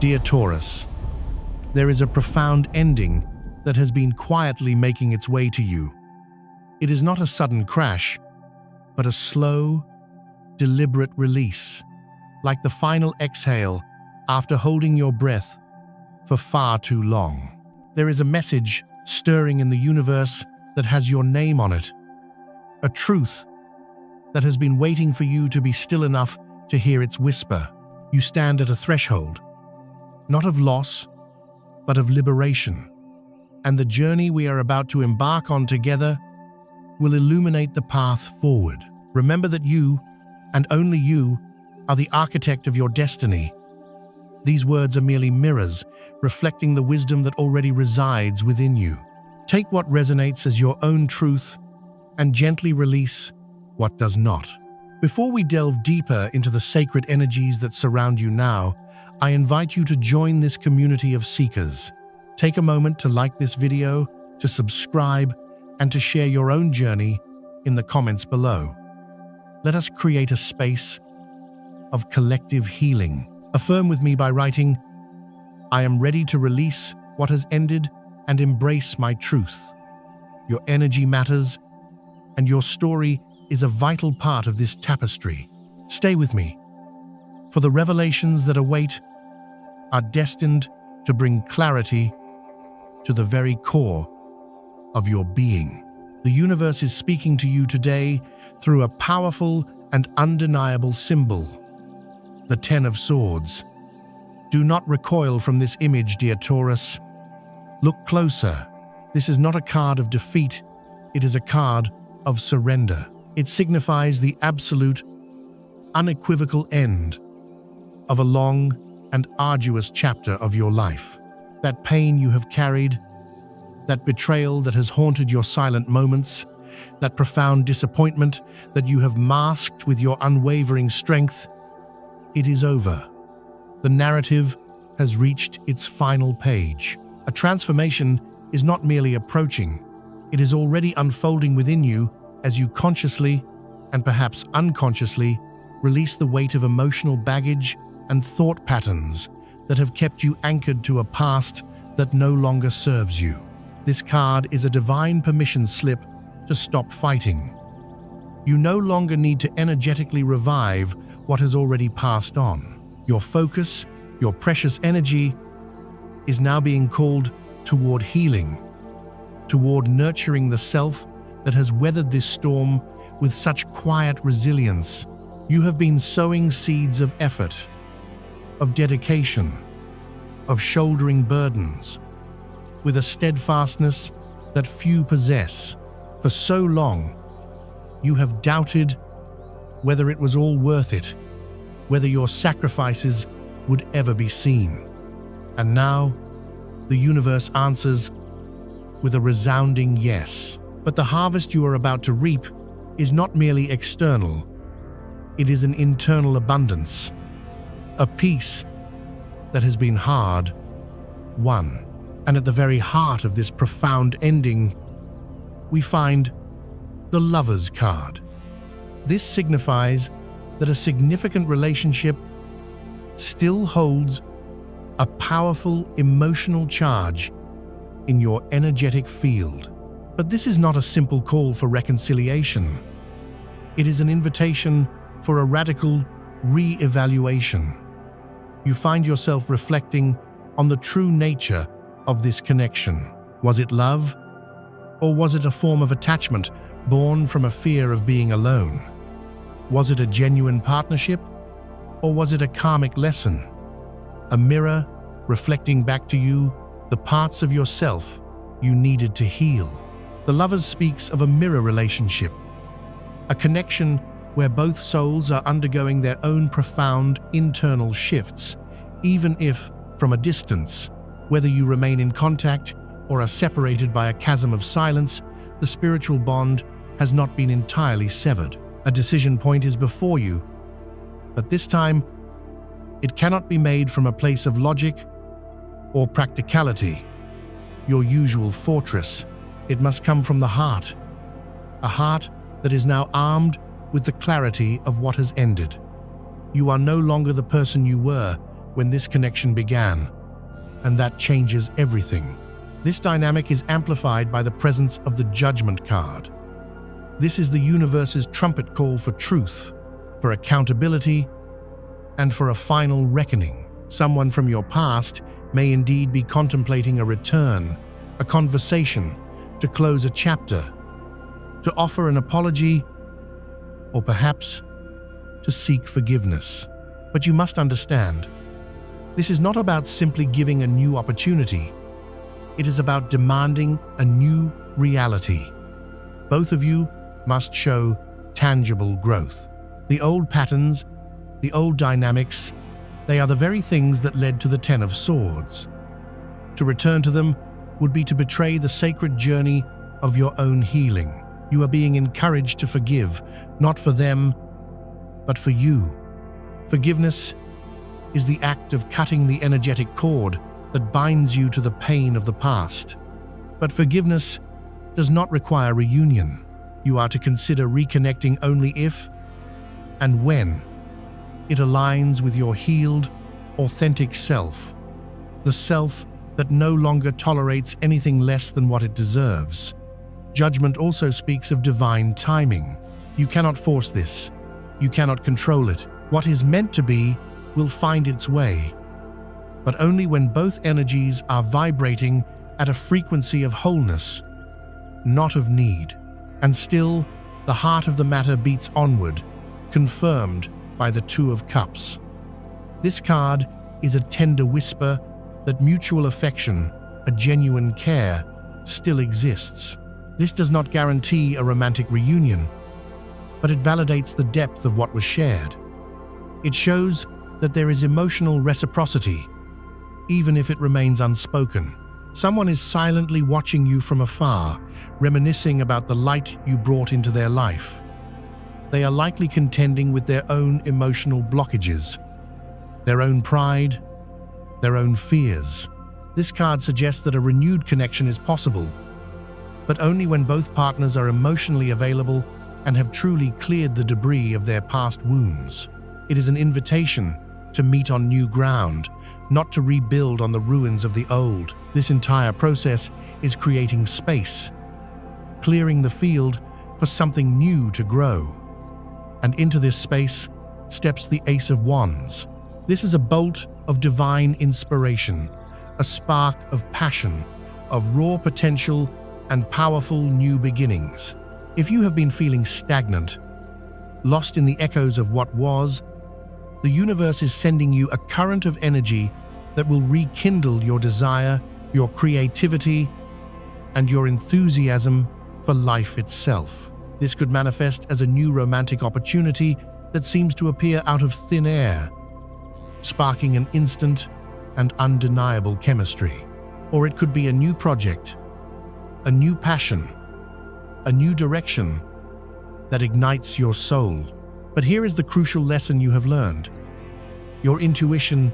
Dear Taurus, there is a profound ending that has been quietly making its way to you. It is not a sudden crash, but a slow, deliberate release, like the final exhale after holding your breath for far too long. There is a message stirring in the universe that has your name on it, a truth that has been waiting for you to be still enough to hear its whisper. You stand at a threshold, not of loss, but of liberation, and the journey we are about to embark on together will illuminate the path forward. Remember that you, and only you, are the architect of your destiny. These words are merely mirrors, reflecting the wisdom that already resides within you. Take what resonates as your own truth and gently release what does not. Before we delve deeper into the sacred energies that surround you now, I invite you to join this community of seekers. Take a moment to like this video, to subscribe, and to share your own journey in the comments below. Let us create a space of collective healing. Affirm with me by writing, "I am ready to release what has ended and embrace my truth." Your energy matters, and your story is a vital part of this tapestry. Stay with me, for the revelations that await are destined to bring clarity to the very core of your being. The universe is speaking to you today through a powerful and undeniable symbol, the Ten of Swords. Do not recoil from this image, dear Taurus. Look closer. This is not a card of defeat, it is a card of surrender. It signifies the absolute, unequivocal end of a long and arduous chapter of your life. That pain you have carried, that betrayal that has haunted your silent moments, that profound disappointment that you have masked with your unwavering strength, it is over. The narrative has reached its final page. A transformation is not merely approaching, it is already unfolding within you as you consciously, and perhaps unconsciously, release the weight of emotional baggage and thought patterns that have kept you anchored to a past that no longer serves you. This card is a divine permission slip to stop fighting. You no longer need to energetically revive what has already passed on. Your focus, your precious energy, is now being called toward healing, toward nurturing the self that has weathered this storm with such quiet resilience. You have been sowing seeds of effort, of dedication, of shouldering burdens, with a steadfastness that few possess. For so long, you have doubted whether it was all worth it, whether your sacrifices would ever be seen. And now, the universe answers with a resounding yes. But the harvest you are about to reap is not merely external, it is an internal abundance, a peace that has been hard won. And at the very heart of this profound ending, we find the Lover's card. This signifies that a significant relationship still holds a powerful emotional charge in your energetic field. But this is not a simple call for reconciliation. It is an invitation for a radical re-evaluation. You find yourself reflecting on the true nature of this connection. Was it love? Or was it a form of attachment born from a fear of being alone? Was it a genuine partnership? Or was it a karmic lesson? A mirror reflecting back to you the parts of yourself you needed to heal. The Lovers speaks of a mirror relationship, a connection where both souls are undergoing their own profound internal shifts, even if from a distance. Whether you remain in contact or are separated by a chasm of silence, the spiritual bond has not been entirely severed. A decision point is before you, but this time, it cannot be made from a place of logic or practicality, your usual fortress. It must come from the heart, a heart that is now armed with the clarity of what has ended. You are no longer the person you were, when this connection began, and that changes everything. This dynamic is amplified by the presence of the Judgment card. This is the universe's trumpet call for truth, for accountability, and for a final reckoning. Someone from your past may indeed be contemplating a return, a conversation, to close a chapter, to offer an apology, or perhaps to seek forgiveness. But you must understand, this is not about simply giving a new opportunity. It is about demanding a new reality. Both of you must show tangible growth. The old patterns, the old dynamics, they are the very things that led to the Ten of Swords. To return to them would be to betray the sacred journey of your own healing. You are being encouraged to forgive, not for them, but for you. Forgiveness is the act of cutting the energetic cord that binds you to the pain of the past. But forgiveness does not require reunion. You are to consider reconnecting only if and when it aligns with your healed, authentic self, the self that no longer tolerates anything less than what it deserves. Judgment also speaks of divine timing. You cannot force this. You cannot control it. What is meant to be will find its way, but only when both energies are vibrating at a frequency of wholeness, not of need. And still, the heart of the matter beats onward, confirmed by the Two of Cups. This card is a tender whisper that mutual affection, a genuine care, still exists. This does not guarantee a romantic reunion, but it validates the depth of what was shared. It shows that there is emotional reciprocity, even if it remains unspoken. Someone is silently watching you from afar, reminiscing about the light you brought into their life. They are likely contending with their own emotional blockages, their own pride, their own fears. This card suggests that a renewed connection is possible, but only when both partners are emotionally available and have truly cleared the debris of their past wounds. It is an invitation to meet on new ground, not to rebuild on the ruins of the old. This entire process is creating space, clearing the field for something new to grow. And into this space steps the Ace of Wands. This is a bolt of divine inspiration, a spark of passion, of raw potential and powerful new beginnings. If you have been feeling stagnant, lost in the echoes of what was, the universe is sending you a current of energy that will rekindle your desire, your creativity, and your enthusiasm for life itself. This could manifest as a new romantic opportunity that seems to appear out of thin air, sparking an instant and undeniable chemistry. Or it could be a new project, a new passion, a new direction that ignites your soul. But here is the crucial lesson you have learned. Your intuition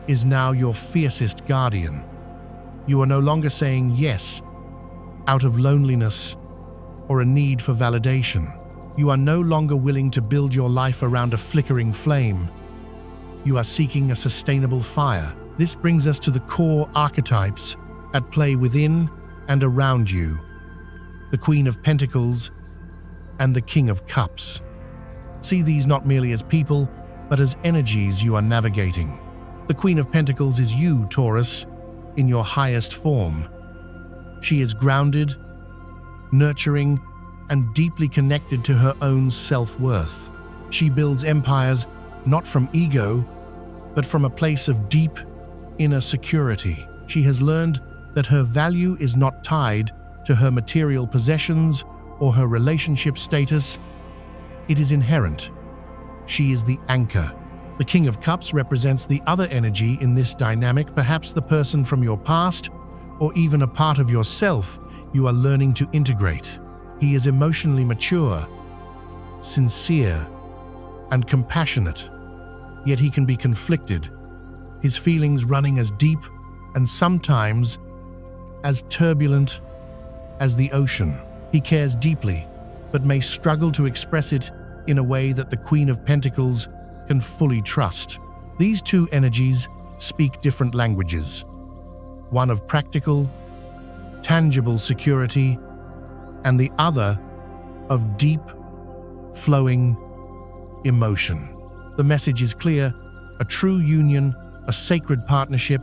is now your fiercest guardian. You are no longer saying yes out of loneliness or a need for validation. You are no longer willing to build your life around a flickering flame. You are seeking a sustainable fire. This brings us to the core archetypes at play within and around you: the Queen of Pentacles and the King of Cups. See these not merely as people, but as energies you are navigating. The Queen of Pentacles is you, Taurus, in your highest form. She is grounded, nurturing, and deeply connected to her own self-worth. She builds empires not from ego, but from a place of deep inner security. She has learned that her value is not tied to her material possessions or her relationship status. It is inherent. She is the anchor. The King of Cups represents the other energy in this dynamic, perhaps the person from your past, or even a part of yourself you are learning to integrate. He is emotionally mature, sincere, and compassionate, yet he can be conflicted, his feelings running as deep and sometimes as turbulent as the ocean. He cares deeply, but may struggle to express it in a way that the Queen of Pentacles can fully trust. These two energies speak different languages, one of practical, tangible security, and the other of deep, flowing emotion. The message is clear: a true union, a sacred partnership,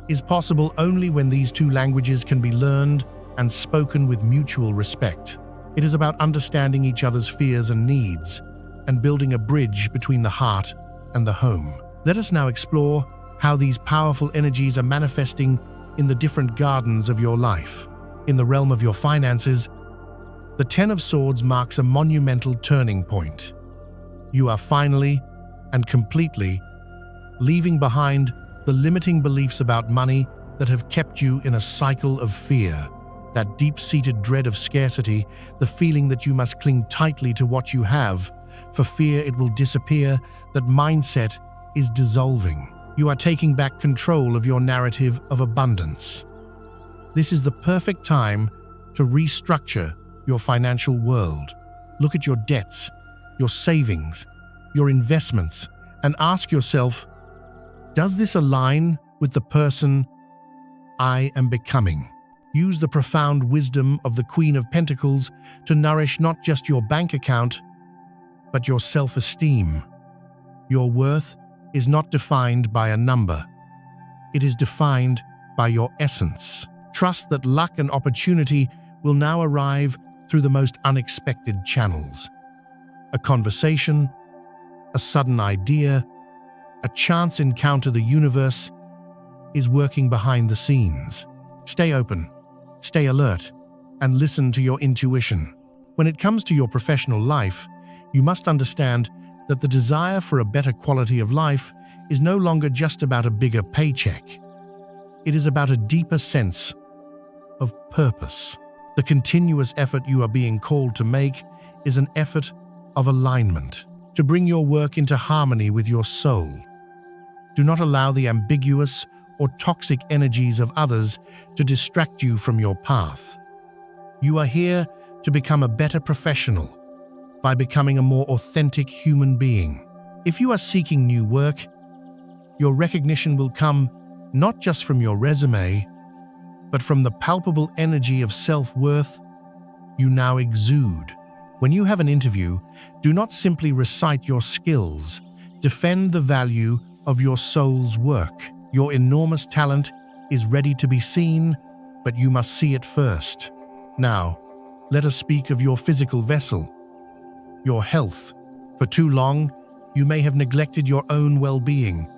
is possible only when these two languages can be learned and spoken with mutual respect. It is about understanding each other's fears and needs and building a bridge between the heart and the home. Let us now explore how these powerful energies are manifesting in the different gardens of your life. In the realm of your finances, the Ten of Swords marks a monumental turning point. You are finally and completely leaving behind the limiting beliefs about money that have kept you in a cycle of fear. That deep-seated dread of scarcity, the feeling that you must cling tightly to what you have, for fear it will disappear, that mindset is dissolving. You are taking back control of your narrative of abundance. This is the perfect time to restructure your financial world. Look at your debts, your savings, your investments, and ask yourself, does this align with the person I am becoming? Use the profound wisdom of the Queen of Pentacles to nourish not just your bank account, but your self-esteem. Your worth is not defined by a number. It is defined by your essence. Trust that luck and opportunity will now arrive through the most unexpected channels. A conversation, a sudden idea, a chance encounter. The universe is working behind the scenes. Stay open, stay alert, and listen to your intuition. When it comes to your professional life, you must understand that the desire for a better quality of life is no longer just about a bigger paycheck. It is about a deeper sense of purpose. The continuous effort you are being called to make is an effort of alignment, to bring your work into harmony with your soul. Do not allow the ambiguous or toxic energies of others to distract you from your path. You are here to become a better professional by becoming a more authentic human being. If you are seeking new work, your recognition will come not just from your resume, but from the palpable energy of self-worth you now exude. When you have an interview, do not simply recite your skills. Defend the value of your soul's work. Your enormous talent is ready to be seen, but you must see it first. Now, let us speak of your physical vessel, your health. For too long, you may have neglected your own well-being,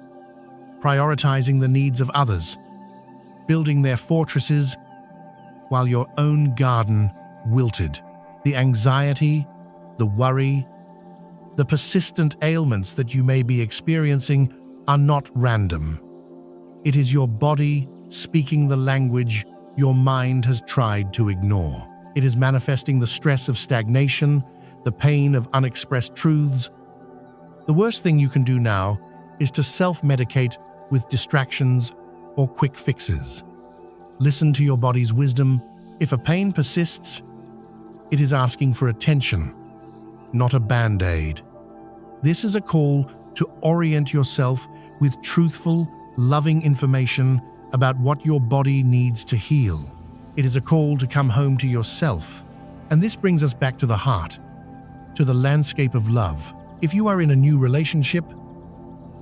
prioritizing the needs of others, building their fortresses while your own garden wilted. The anxiety, the worry, the persistent ailments that you may be experiencing are not random. It is your body speaking the language your mind has tried to ignore. It is manifesting the stress of stagnation, the pain of unexpressed truths. The worst thing you can do now is to self-medicate with distractions or quick fixes. Listen to your body's wisdom. If a pain persists, it is asking for attention, not a band-aid. This is a call to orient yourself with truthful, loving information about what your body needs to heal. It is a call to come home to yourself. And this brings us back to the heart, to the landscape of love. If you are in a new relationship,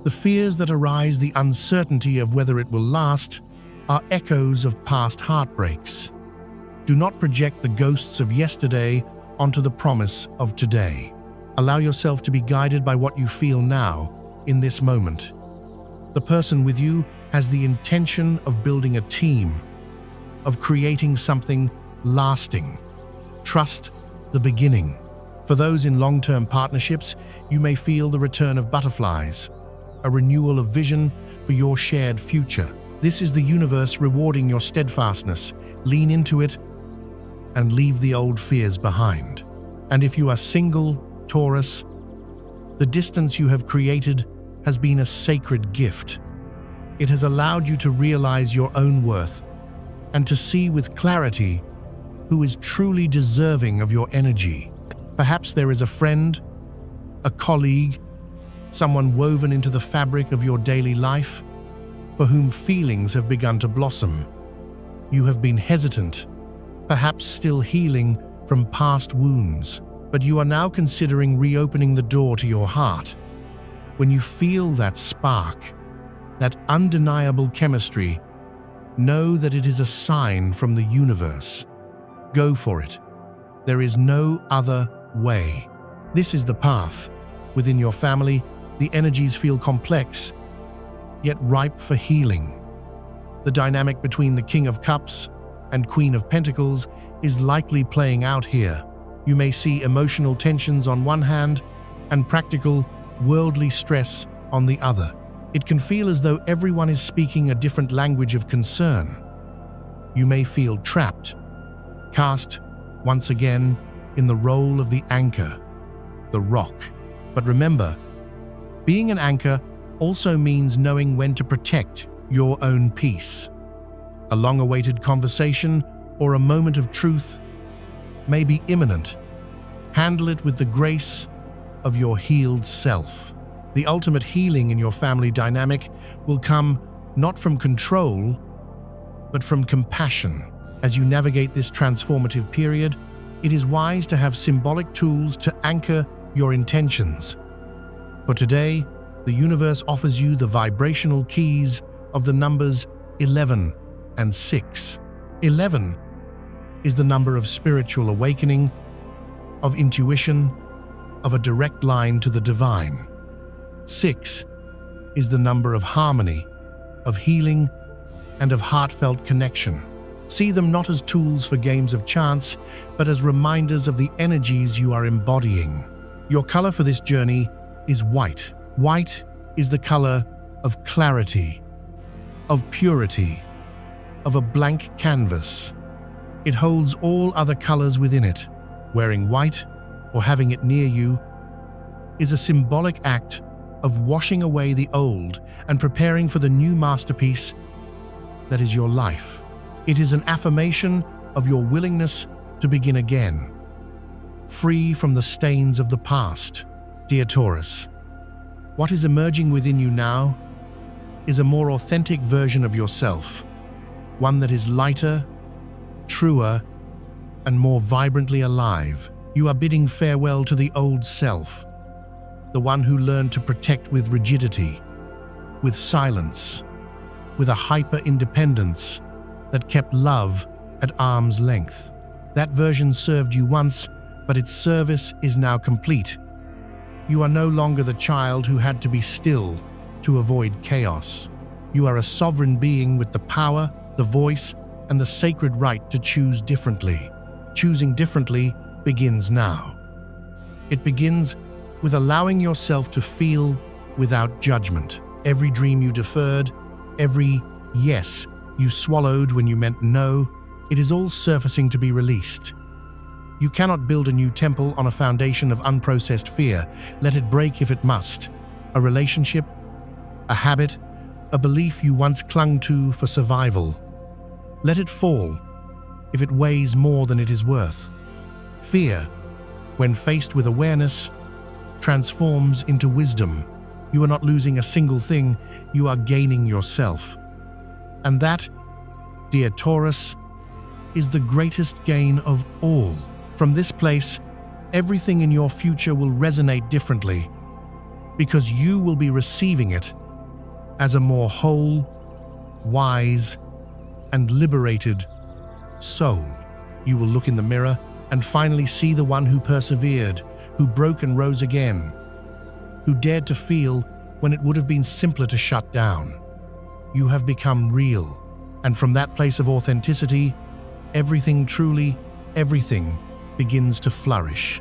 the fears that arise, the uncertainty of whether it will last, are echoes of past heartbreaks. Do not project the ghosts of yesterday onto the promise of today. Allow yourself to be guided by what you feel now, in this moment. The person with you has the intention of building a team, of creating something lasting. Trust the beginning. For those in long-term partnerships, you may feel the return of butterflies, a renewal of vision for your shared future. This is the universe rewarding your steadfastness. Lean into it and leave the old fears behind. And if you are single, Taurus, the distance you have created has been a sacred gift. It has allowed you to realize your own worth and to see with clarity who is truly deserving of your energy. Perhaps there is a friend, a colleague, someone woven into the fabric of your daily life, for whom feelings have begun to blossom. You have been hesitant, perhaps still healing from past wounds, but you are now considering reopening the door to your heart. When you feel that spark, that undeniable chemistry, know that it is a sign from the universe. Go for it. There is no other way. This is the path. Within your family, the energies feel complex, yet ripe for healing. The dynamic between the King of Cups and Queen of Pentacles is likely playing out here. You may see emotional tensions on one hand and practical, worldly stress on the other. It can feel as though everyone is speaking a different language of concern. You may feel trapped, cast once again in the role of the anchor, the rock. But remember, being an anchor also means knowing when to protect your own peace. A long-awaited conversation or a moment of truth may be imminent. Handle it with the grace of your healed self. The ultimate healing in your family dynamic will come not from control, but from compassion. As you navigate this transformative period, it is wise to have symbolic tools to anchor your intentions. For today, the universe offers you the vibrational keys of the numbers 11 and 6. 11 is the number of spiritual awakening, of intuition, of a direct line to the divine. 6 is the number of harmony, of healing, and of heartfelt connection. See them not as tools for games of chance, but as reminders of the energies you are embodying. Your color for this journey is white. White is the color of clarity, of purity, of a blank canvas. It holds all other colors within it. Wearing white, or having it near you, is a symbolic act of washing away the old and preparing for the new masterpiece that is your life. It is an affirmation of your willingness to begin again, free from the stains of the past. Dear Taurus, what is emerging within you now is a more authentic version of yourself, one that is lighter, truer, and more vibrantly alive. You are bidding farewell to the old self, the one who learned to protect with rigidity, with silence, with a hyper-independence that kept love at arm's length. That version served you once, but its service is now complete. You are no longer the child who had to be still to avoid chaos. You are a sovereign being with the power, the voice, and the sacred right to choose differently. Choosing differently begins now. It begins with allowing yourself to feel without judgment. Every dream you deferred, every yes you swallowed when you meant no, it is all surfacing to be released. You cannot build a new temple on a foundation of unprocessed fear. Let it break if it must. A relationship, a habit, a belief you once clung to for survival. Let it fall if it weighs more than it is worth. Fear, when faced with awareness, transforms into wisdom. You are not losing a single thing, you are gaining yourself. And that, dear Taurus, is the greatest gain of all. From this place, everything in your future will resonate differently, because you will be receiving it as a more whole, wise, and liberated soul. You will look in the mirror and finally see the one who persevered, who broke and rose again, who dared to feel when it would have been simpler to shut down. You have become real, and from that place of authenticity, everything begins to flourish.